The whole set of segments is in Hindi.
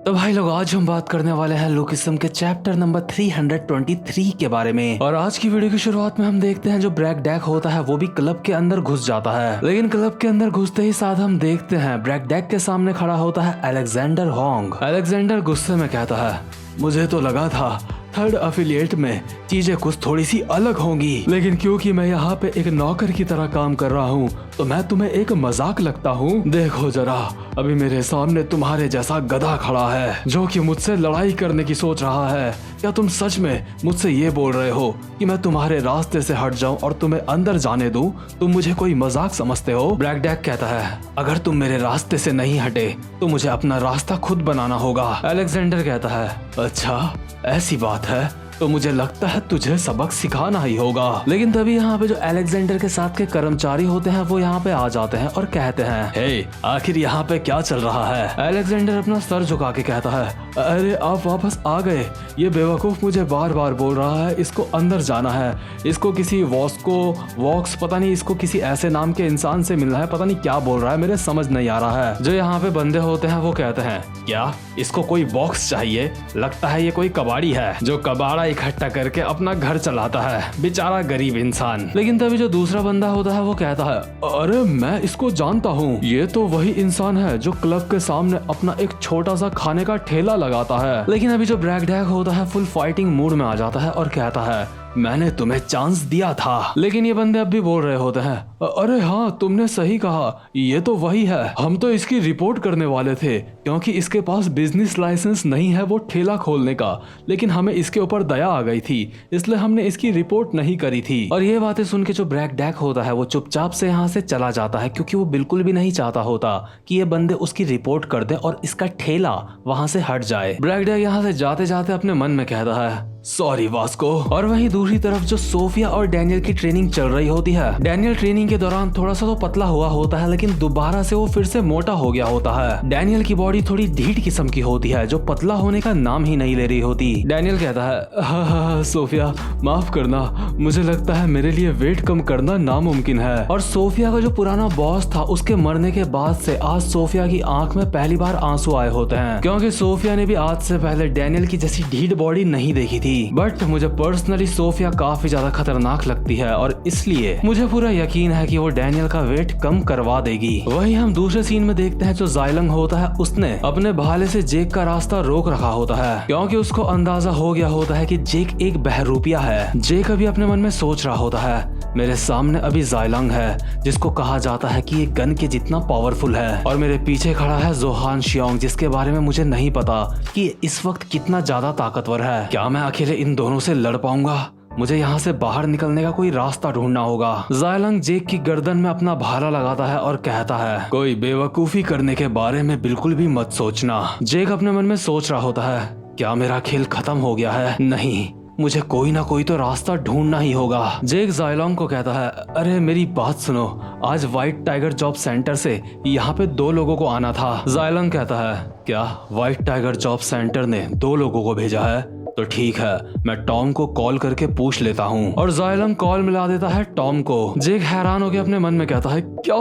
तो भाई लोग आज हम बात करने वाले हैं लुकिज्म के चैप्टर नंबर 323 के बारे में। और आज की वीडियो की शुरुआत में हम देखते हैं जो ब्रैक डैक होता है वो भी क्लब के अंदर घुस जाता है। लेकिन क्लब के अंदर घुसते ही साथ हम देखते हैं ब्रैक डैक के सामने खड़ा होता है अलेक्जेंडर होंग। अलेक्जेंडर गुस्से में कहता है, मुझे तो लगा था थर्ड अफिलिएट में चीजें कुछ थोड़ी सी अलग होंगी, लेकिन क्योंकि मैं यहाँ पे एक नौकर की तरह काम कर रहा हूँ तो मैं तुम्हें एक मजाक लगता हूँ। देखो जरा, अभी मेरे सामने तुम्हारे जैसा गधा खड़ा है जो कि मुझसे लड़ाई करने की सोच रहा है। क्या तुम सच में मुझसे ये बोल रहे हो कि मैं तुम्हारे रास्ते से हट जाऊं और तुम्हें अंदर जाने दूं? तुम मुझे कोई मजाक समझते हो? ब्रैक डैक कहता है, अगर तुम मेरे रास्ते से नहीं हटे तो मुझे अपना रास्ता खुद बनाना होगा। अलेक्जेंडर कहता है, अच्छा ऐसी बात है तो मुझे लगता है तुझे सबक सिखाना ही होगा। लेकिन तभी यहाँ पे जो अलेक्जेंडर के साथ के कर्मचारी होते हैं वो यहाँ पे आ जाते हैं और कहते हैं, हे आखिर यहाँ पे क्या चल रहा है? अलेक्जेंडर अपना सर झुका के कहता है, अरे आप वापस आ गए। ये बेवकूफ मुझे बार बार बोल रहा है इसको अंदर जाना है, इसको किसी वॉक्स पता नहीं, इसको किसी ऐसे नाम के इंसान से मिलना है, पता नहीं क्या बोल रहा है, मेरे समझ नहीं आ रहा है। जो यहाँ पे बंदे होते हैं वो कहते हैं, क्या इसको कोई बॉक्स चाहिए? लगता है ये कोई कबाड़ी है जो कबाड़ा इकट्ठा करके अपना घर चलाता है, बेचारा गरीब इंसान। लेकिन तभी जो दूसरा बंदा होता है वो कहता है, अरे मैं इसको जानता हूँ, ये तो वही इंसान है जो क्लब के सामने अपना एक छोटा सा खाने का ठेला लगाता है। लेकिन अभी जो ब्रैक डैक होता है फुल फाइटिंग मूड में आ जाता है और कहता है, मैंने तुम्हें चांस दिया था। लेकिन ये बंदे अब भी बोल रहे होते हैं, अरे हाँ तुमने सही कहा, ये तो वही है, हम तो इसकी रिपोर्ट करने वाले थे क्योंकि इसके पास बिजनेस लाइसेंस नहीं है वो ठेला खोलने का, लेकिन हमें इसके ऊपर दया आ गई थी इसलिए हमने इसकी रिपोर्ट नहीं करी थी। और ये बातें सुन के जो ब्रैक डैक होता है वो चुपचाप से यहाँ से चला जाता है क्योंकि वो बिल्कुल भी नहीं चाहता होता कि ये बंदे उसकी रिपोर्ट कर दे और इसका ठेला वहाँ से हट जाए। ब्रैक डैक यहाँ से जाते जाते अपने मन में कहता है, सॉरी वास्को। और वहीं दूसरी तरफ जो सोफिया और डैनियल की ट्रेनिंग चल रही होती है। डैनियल ट्रेनिंग के दौरान थोड़ा सा तो पतला हुआ होता है लेकिन दोबारा से वो फिर से मोटा हो गया होता है। डैनियल की बॉडी थोड़ी ढीठ किस्म की होती है जो पतला होने का नाम ही नहीं ले रही होती। डैनियल कहता है, हाँ सोफिया माफ करना, मुझे लगता है मेरे लिए वेट कम करना नामुमकिन है। और सोफिया का जो पुराना बॉस था उसके मरने के बाद से आज सोफिया की आंख में पहली बार आंसू आए होते हैं क्योंकि सोफिया ने भी आज से पहले डैनियल की जैसी ढीठ बॉडी नहीं देखी थी। बट मुझे पर्सनली सोफिया काफी ज्यादा खतरनाक लगती है और इसलिए मुझे पूरा यकीन है कि वो डैनियल का वेट कम करवा देगी। वहीं हम दूसरे सीन में देखते हैं जो जाइलंग होता है उसने अपने भाले से जेक का रास्ता रोक रखा होता है क्योंकि उसको अंदाजा हो गया होता है कि जेक एक बहरूपिया है। जेक अभी अपने मन में सोच रहा होता है, मेरे सामने अभी जाइलंग है जिसको कहा जाता है कि ये गन के जितना पावरफुल है और मेरे पीछे खड़ा है जोहान शियोंग जिसके बारे में मुझे नहीं पता कि इस वक्त कितना ज्यादा ताकतवर है। क्या मैं अकेले इन दोनों से लड़ पाऊंगा? मुझे यहाँ से बाहर निकलने का कोई रास्ता ढूंढना होगा। जाइलंग जेक की गर्दन में अपना भाला लगाता है और कहता है, कोई बेवकूफी करने के बारे में बिल्कुल भी मत सोचना। जेक अपने मन में सोच रहा होता है, क्या मेरा खेल खत्म हो गया है? नहीं, मुझे कोई ना कोई तो रास्ता ढूंढना ही होगा। जेक जाइलंग को कहता है, अरे मेरी बात सुनो, आज व्हाइट टाइगर जॉब सेंटर से यहाँ पे 2 लोगों को आना था। जाइलंग कहता है, क्या व्हाइट टाइगर जॉब सेंटर ने 2 लोगों को भेजा है? तो ठीक है, मैं टॉम को कॉल करके पूछ लेता हूँ। और जाइलंग कॉल मिला देता है टॉम को। जेक हैरान होकर अपने मन में कहता है, क्या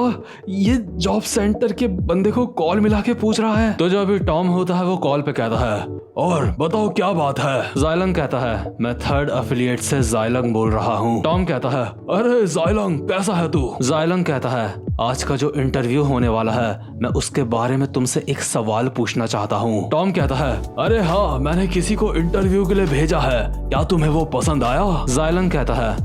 ये जॉब सेंटर के बंदे को कॉल मिला के पूछ रहा है? तो जो अभी टॉम होता है वो कॉल पे कहता है, और बताओ क्या बात है? जाइलंग कहता है, मैं थर्ड अफिलिएट से जाइलंग बोल रहा हूँ। टॉम कहता है, अरे जाइलंग कैसा है तू? जाइलंग कहता है, आज का जो इंटरव्यू होने वाला है मैं उसके बारे में तुमसे एक सवाल पूछना चाहता हूँ। टॉम कहता है, अरे हाँ मैंने किसी को इंटरव्यू के लिए भेजा है, क्या तुम्हें वो पसंद आया? जाइलंग कहता है,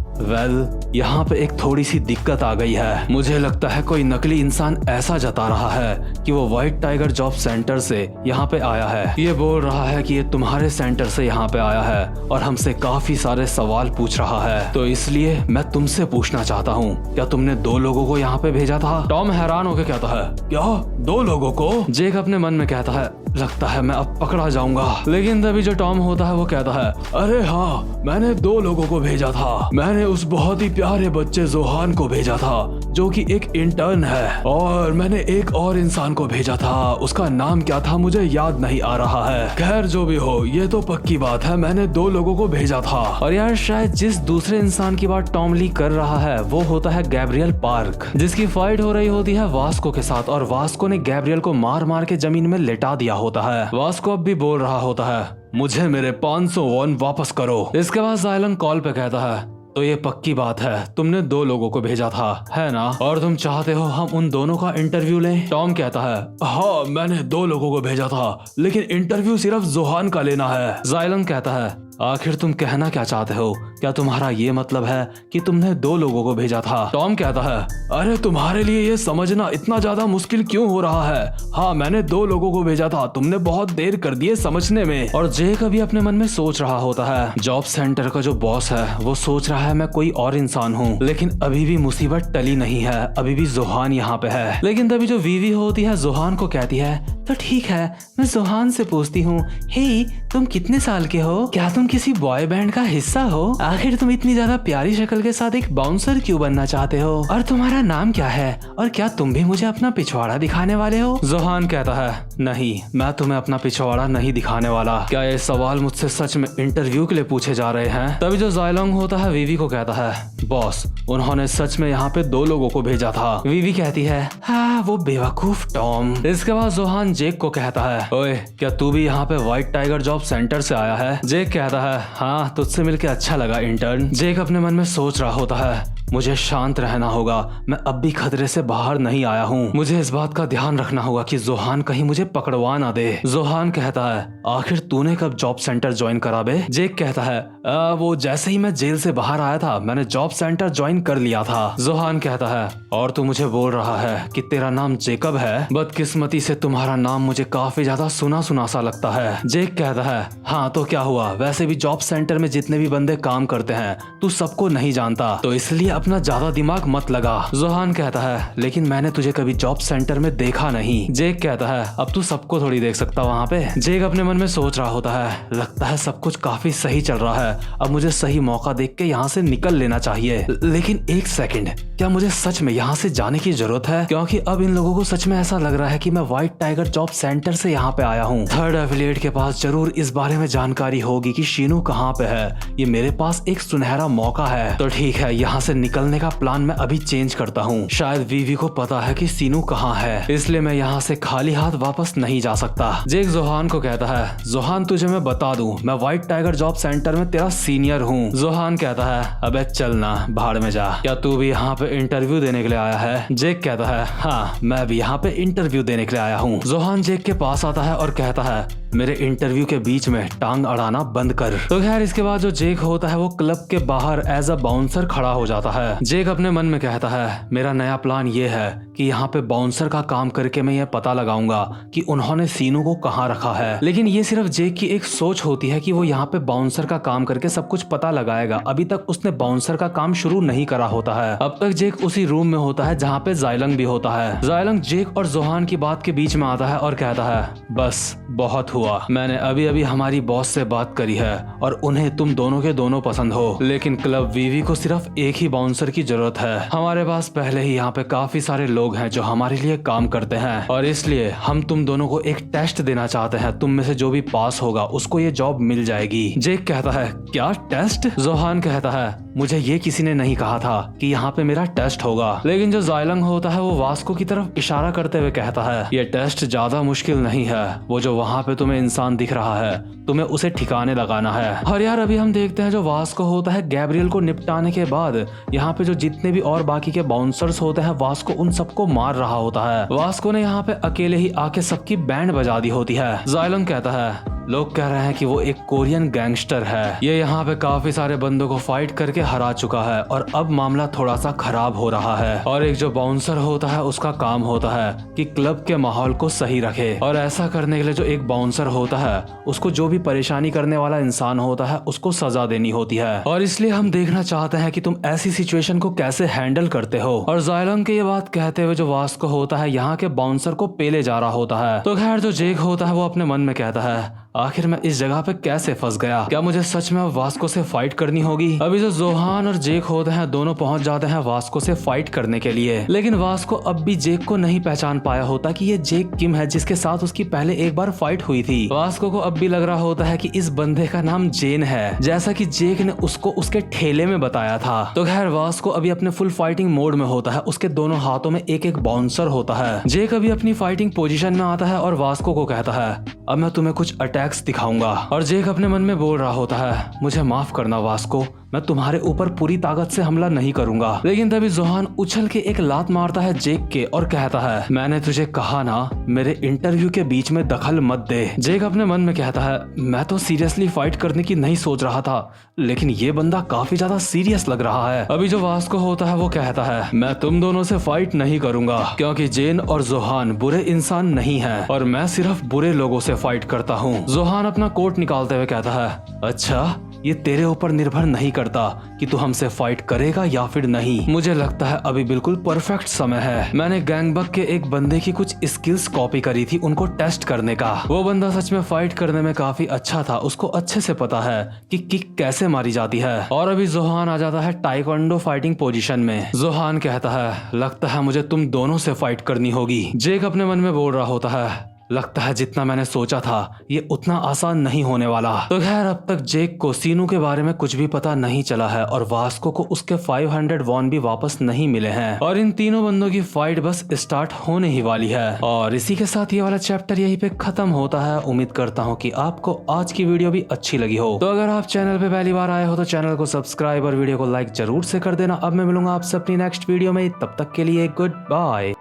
यहाँ पे एक थोड़ी सी दिक्कत आ गई है। मुझे लगता है कोई नकली इंसान ऐसा जता रहा है कि वो व्हाइट टाइगर जॉब सेंटर से यहाँ पे आया है। ये बोल रहा है कि ये तुम्हारे सेंटर से यहाँ पे आया है और हमसे काफी सारे सवाल पूछ रहा है, तो इसलिए मैं तुमसे पूछना चाहता हूँ, क्या तुमने 2 लोगों को यहाँ पे भेजा था? टॉम हैरान होकर कहता है, क्या 2 लोगों को? जेक अपने मन में कहता है, लगता है मैं अब पकड़ा जाऊंगा। लेकिन तभी जो टॉम होता है वो कहता है, अरे हाँ मैंने 2 लोगों को भेजा था, मैंने मैंने उस बहुत ही प्यारे बच्चे जोहान को भेजा था जो कि एक इंटर्न है, और मैंने एक और इंसान को भेजा था, उसका नाम क्या था मुझे याद नहीं आ रहा है। खैर जो भी हो, ये तो पक्की बात है मैंने 2 लोगों को भेजा था। और यार शायद जिस दूसरे इंसान की बात टॉम ली कर रहा है वो होता है गैब्रियल पार्क, जिसकी फाइट हो रही होती है वास्को के साथ, और वास्को ने गैब्रियल को मार मार के जमीन में लेटा दिया होता है। वास्को अब भी बोल रहा होता है मुझे मेरे 500 वॉन वापस करो। इसके बाद जायलंग कॉल पे कहता है तो ये पक्की बात है तुमने 2 लोगों को भेजा था, है ना, और तुम चाहते हो हम उन दोनों का इंटरव्यू लें? टॉम कहता है हाँ मैंने 2 लोगों को भेजा था, लेकिन इंटरव्यू सिर्फ जोहान का लेना है। जायलंग कहता है आखिर तुम कहना क्या चाहते हो? क्या तुम्हारा ये मतलब है कि तुमने 2 लोगों को भेजा था? टॉम कहता है अरे तुम्हारे लिए ये समझना इतना ज्यादा मुश्किल क्यों हो रहा है? हाँ मैंने 2 लोगों को भेजा था, तुमने बहुत देर कर दिए समझने में। और जेक अभी अपने मन में सोच रहा होता है जॉब सेंटर का जो बॉस है वो सोच रहा है मैं कोई और इंसान हूँ, लेकिन अभी भी मुसीबत टली नहीं है, अभी भी जोहान यहाँ पे है। लेकिन तभी जो वीवी होती है जोहान को कहती है तो ठीक है मैं जोहान से पूछती हूँ, हे तुम कितने साल के हो? क्या तुम किसी बॉय बैंड का हिस्सा हो? आखिर तुम इतनी ज्यादा प्यारी शक्ल के साथ एक बाउंसर क्यों बनना चाहते हो? और तुम्हारा नाम क्या है? और क्या तुम भी मुझे अपना पिछवाड़ा दिखाने वाले हो? जोहान कहता है नहीं मैं तुम्हें अपना पिछवाड़ा नहीं दिखाने वाला। क्या ये सवाल मुझसे सच में इंटरव्यू के लिए पूछे जा रहे हैं? तभी जो जायलोंग होता है वीवी को कहता है बॉस उन्होंने सच में यहाँ पे 2 लोगों को भेजा था। वीवी कहती है हाँ वो बेवकूफ टॉम। इसके बाद जोहान जेक को कहता है ओए क्या तू भी यहाँ पे व्हाइट टाइगर जॉब सेंटर से आया है? जेक कहता है हाँ तुझसे मिलके अच्छा लगा इंटर्न। जेक अपने मन में सोच रहा होता है मुझे शांत रहना होगा, मैं अब भी खतरे से बाहर नहीं आया हूँ, मुझे इस बात का ध्यान रखना होगा कि जोहान कहीं मुझे पकड़वा ना दे। जोहान कहता है आखिर तूने कब जॉब सेंटर ज्वाइन करा बे? जेक कहता है वो जैसे ही मैं जेल से बाहर आया था मैंने जॉब सेंटर ज्वाइन कर लिया था। जोहान कहता है और तू मुझे बोल रहा है कि तेरा नाम जेकब है? बदकिस्मती से तुम्हारा नाम मुझे काफी ज्यादा सुना सुना सा लगता है। जेक कहता है हाँ तो क्या हुआ, वैसे भी जॉब सेंटर में जितने भी बंदे काम करते हैं तू सबको नहीं जानता, तो इसलिए अपना ज्यादा दिमाग मत लगा। जोहान कहता है लेकिन मैंने तुझे कभी जॉब सेंटर में देखा नहीं। जेक कहता है अब तू सबको थोड़ी देख सकता वहाँ पे। जेक अपने मन में सोच रहा होता है लगता है सब कुछ काफी सही चल रहा है, अब मुझे सही मौका देख के यहाँ से निकल लेना चाहिए। लेकिन एक सेकंड, क्या मुझे सच में यहाँ से जाने की जरूरत है? क्योंकि अब इन लोगों को सच में ऐसा लग रहा है कि मैं व्हाइट टाइगर जॉब सेंटर से यहाँ पे आया हूँ। थर्ड एफिलिएट के पास जरूर इस बारे में जानकारी होगी कि शीनू कहाँ पे है, ये मेरे पास एक सुनहरा मौका है। तो ठीक है यहाँ से निकलने का प्लान मैं अभी चेंज करता हूँ। शायद वीवी को पता है कि सीनू कहाँ है, इसलिए मैं यहाँ से खाली हाथ वापस नहीं जा सकता। जेक जोहान को कहता है जोहान तुझे मैं बता दूं मैं व्हाइट टाइगर जॉब सेंटर में तेरा सीनियर हूँ। जोहान कहता है अबे चलना भाड़ में जा, क्या तू भी यहाँ पे इंटरव्यू देने के लिए आया है? जेक कहता है हाँ मैं भी यहाँ पे इंटरव्यू देने के लिए आया हूँ। जोहान जेक के पास आता है और कहता है मेरे इंटरव्यू के बीच में टांग अड़ाना बंद कर। तो खैर इसके बाद जो जेक होता है वो क्लब के बाहर एज अ बाउंसर खड़ा हो जाता है। जेक अपने मन में कहता है मेरा नया प्लान ये है कि यहाँ पे बाउंसर का काम करके मैं ये पता लगाऊंगा कि उन्होंने सीनू को कहाँ रखा है। लेकिन ये सिर्फ जेक की एक सोच होती है कि वो यहाँ पे बाउंसर का काम करके सब कुछ पता लगाएगा। अभी तक उसने बाउंसर का काम शुरू नहीं करा होता है। अब तक जेक उसी रूम में होता है जहाँ पे जायलंग भी होता है। जायलंग जेक और जोहान की बात के बीच में आता है और कहता है बस बहुत हुआ, मैंने अभी अभी हमारी बॉस से बात करी है और उन्हें तुम दोनों के दोनों पसंद हो, लेकिन क्लब वीवी को सिर्फ एक ही बाउंसर की जरूरत है। हमारे पास पहले ही यहाँ पे काफी सारे लोग हैं जो हमारे लिए काम करते हैं और इसलिए हम तुम दोनों को एक टेस्ट देना चाहते हैं। तुम में से जो भी पास होगा उसको ये जॉब मिल जाएगी। जेक कहता है क्या टेस्ट? जोहान कहता है मुझे ये किसी ने नहीं कहा था कि यहाँ पे मेरा टेस्ट होगा। लेकिन जो जायलंग होता है वो वास्को की तरफ इशारा करते हुए कहता है ये टेस्ट ज्यादा मुश्किल नहीं है, वो जो वहाँ पे तुम्हें इंसान दिख रहा है तुम्हें उसे ठिकाने लगाना है। और यार अभी हम देखते हैं जो वास्को होता है गैब्रियल को निपटाने के बाद यहाँ पे जो जितने भी और बाकी के बाउंसर्स होते हैं वास्को उन सबको मार रहा होता है। वास्को ने यहाँ पे अकेले ही आके सबकी बैंड बजा दी होती है। जायलंग कहता है लोग कह रहे हैं कि वो एक कोरियन गैंगस्टर है, ये यहाँ पे काफी सारे बंदों को फाइट करके हरा चुका है और अब मामला थोड़ा सा खराब हो रहा है। और एक जो बाउंसर होता है उसका काम होता है कि क्लब के माहौल को सही रखे और ऐसा करने के लिए जो एक बाउंसर होता है उसको जो भी परेशानी करने वाला इंसान होता है उसको सजा देनी होती है। और इसलिए हम देखना चाहते हैं कि तुम ऐसी सिचुएशन को कैसे हैंडल करते हो। और जायलंग के ये बात कहते हुए जो वास्को होता है यहाँ के बाउंसर को पेले जा रहा होता है। तो खैर जो जेक होता है वो अपने मन में कहता है आखिर मैं इस जगह पे कैसे फंस गया? क्या मुझे सच में अब वास्को से फाइट करनी होगी? अभी जो जोहान और जेक होते हैं दोनों पहुंच जाते हैं वास्को से फाइट करने के लिए, लेकिन वास्को अब भी जेक को नहीं पहचान पाया होता कि ये जेक किम है जिसके साथ उसकी पहले एक बार फाइट हुई थी। वास्को को अब भी लग रहा होता है कि इस बंदे का नाम जेन है, जैसा कि जेक ने उसको उसके ठेले में बताया था। तो खैर वास्को अभी अपने फुल फाइटिंग मोड में होता है, उसके दोनों हाथों में एक एक बाउंसर होता है। जेक अभी अपनी फाइटिंग पोजीशन में आता है और वास्को को कहता है अब मैं तुम्हें कुछ अटैक्स दिखाऊंगा। और जेक अपने मन में बोल रहा होता है मुझे माफ करना वास्को, मैं तुम्हारे ऊपर पूरी ताकत से हमला नहीं करूंगा। लेकिन तभी जोहान उछल के एक लात मारता है जेक के और कहता है मैंने तुझे कहा ना मेरे इंटरव्यू के बीच में दखल मत दे। जेक अपने मन में कहता है मैं तो सीरियसली फाइट करने की नहीं सोच रहा था, लेकिन ये बंदा काफी ज्यादा सीरियस लग रहा है। अभी जो वास्को होता है वो कहता है मैं तुम दोनों से फाइट नहीं करूंगा क्योंकि जेन और जोहान बुरे इंसान नहीं है और मैं सिर्फ बुरे लोगों से फाइट करता हूँ। जोहान अपना कोट निकालते हुए कहता है अच्छा ये तेरे ऊपर निर्भर नहीं करता कि तू हमसे फाइट करेगा या फिर नहीं। मुझे लगता है अभी बिल्कुल परफेक्ट समय है। मैंने गैंगबक के एक बंदे की कुछ स्किल्स कॉपी करी थी उनको टेस्ट करने का। वो बंदा सच में फाइट करने में काफी अच्छा था, उसको अच्छे से पता है कि किक कैसे मारी जाती है। और अभी जोहान आ जाता है टाइकोंडो फाइटिंग पोजीशन में। जोहान कहता है लगता है मुझे तुम दोनों से फाइट करनी होगी। जेक अपने मन में बोल रहा होता है लगता है जितना मैंने सोचा था ये उतना आसान नहीं होने वाला। तो खैर अब तक जेक को सीनू के बारे में कुछ भी पता नहीं चला है और वास्को को उसके 500 वॉन भी वापस नहीं मिले हैं और इन तीनों बंदों की फाइट बस स्टार्ट होने ही वाली है। और इसी के साथ ये वाला चैप्टर यहीं पे खत्म होता है। उम्मीद करता हूँ कि आपको आज की वीडियो भी अच्छी लगी हो। तो अगर आप चैनल पे पहली बार आए हो तो चैनल को सब्सक्राइब और वीडियो को लाइक जरूर से कर देना। अब मैं मिलूंगा आपसे अपनी नेक्स्ट वीडियो में, तब तक के लिए गुड बाय।